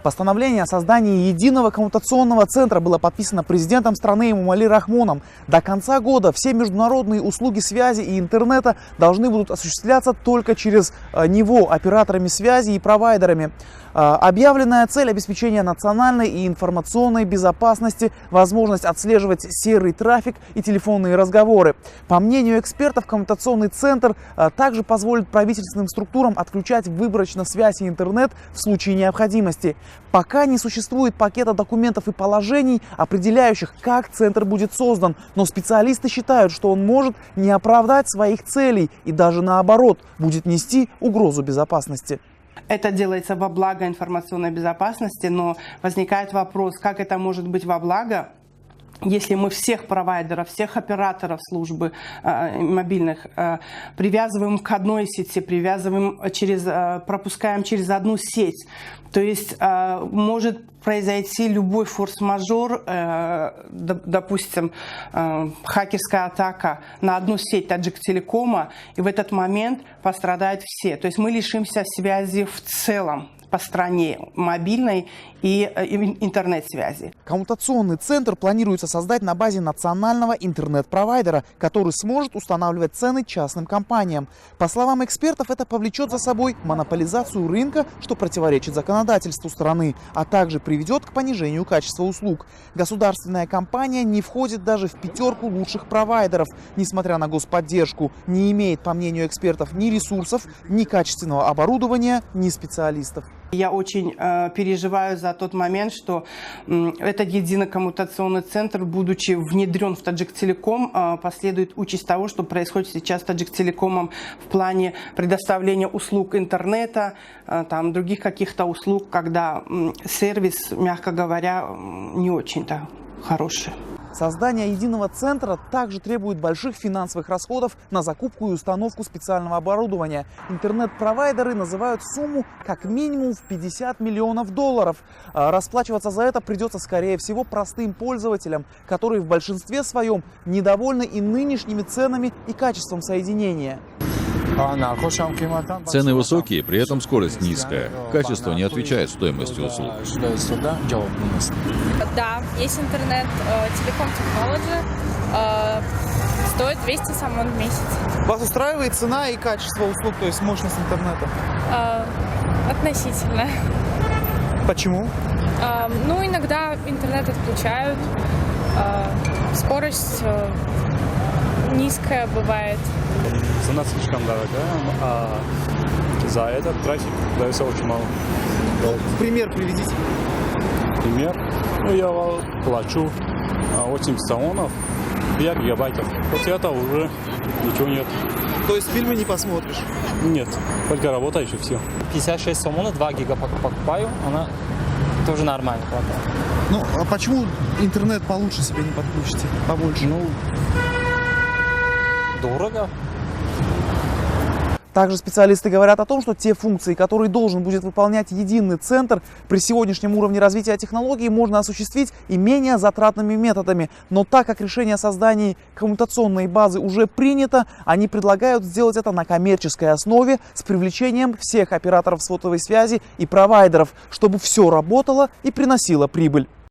Постановление о создании единого коммутационного центра было подписано президентом страны Эмомали Рахмоном. До конца года все международные услуги связи и интернета должны будут осуществляться только через него операторами связи и провайдерами. Объявленная цель – обеспечение национальной и информационной безопасности, возможность отслеживать серый трафик и телефонные разговоры. По мнению экспертов, коммутационный центр также позволит правительственным структурам отключать выборочно связь и интернет в случае необходимости. Пока не существует пакета документов и положений, определяющих, как центр будет создан, но специалисты считают, что он может не оправдать своих целей и даже наоборот будет нести угрозу безопасности. Это делается во благо информационной безопасности, но возникает вопрос, как это может быть во благо, если мы всех провайдеров, всех операторов службы мобильных привязываем к одной сети, пропускаем через одну сеть. То есть может произойти любой форс-мажор, допустим, хакерская атака на одну сеть Таджиктелекома, и в этот момент пострадают все. То есть мы лишимся связи в целом по стране, мобильной и интернет-связи. Коммутационный центр планируется создать на базе национального интернет-провайдера, который сможет устанавливать цены частным компаниям. По словам экспертов, это повлечет за собой монополизацию рынка, что противоречит законодательству страны, а также приведет к понижению качества услуг. Государственная компания не входит даже в пятерку лучших провайдеров, несмотря на господдержку, не имеет, по мнению экспертов, ни ресурсов, ни качественного оборудования, ни специалистов. Я очень переживаю за тот момент, что этот единый коммутационный центр, будучи внедрен в Таджиктелеком, последует участь того, что происходит сейчас с Таджиктелекомом в плане предоставления услуг интернета, там, других каких-то услуг, когда сервис, мягко говоря, не очень-то хороший. Создание единого центра также требует больших финансовых расходов на закупку и установку специального оборудования. Интернет-провайдеры называют сумму как минимум в $50 миллионов. Расплачиваться за это придется, скорее всего, простым пользователям, которые в большинстве своем недовольны и нынешними ценами и качеством соединения. Цены высокие, при этом скорость низкая. Качество не отвечает стоимости услуг. Да, есть интернет, Telecom Technology, стоит 200 самон в месяц. Вас устраивает цена и качество услуг, то есть мощность интернета? Относительно. Почему? Ну, иногда интернет отключают, скорость низкая бывает. Цена слишком дорогая, а за этот трафик дается очень мало. Пример приведите. Пример. Ну, я плачу 80 самонов, 5 гигабайтов. Вот это уже ничего нет. То есть фильмы не посмотришь? Нет, только работаешь и все. 56 сомона, 2 гига покупаю, она тоже нормально хватает. Ну, а почему интернет получше себе не подключите? Побольше? Ну, дорого. Также специалисты говорят о том, что те функции, которые должен будет выполнять единый центр, при сегодняшнем уровне развития технологий можно осуществить и менее затратными методами. Но так как решение о создании коммутационной базы уже принято, они предлагают сделать это на коммерческой основе с привлечением всех операторов сотовой связи и провайдеров, чтобы все работало и приносило прибыль.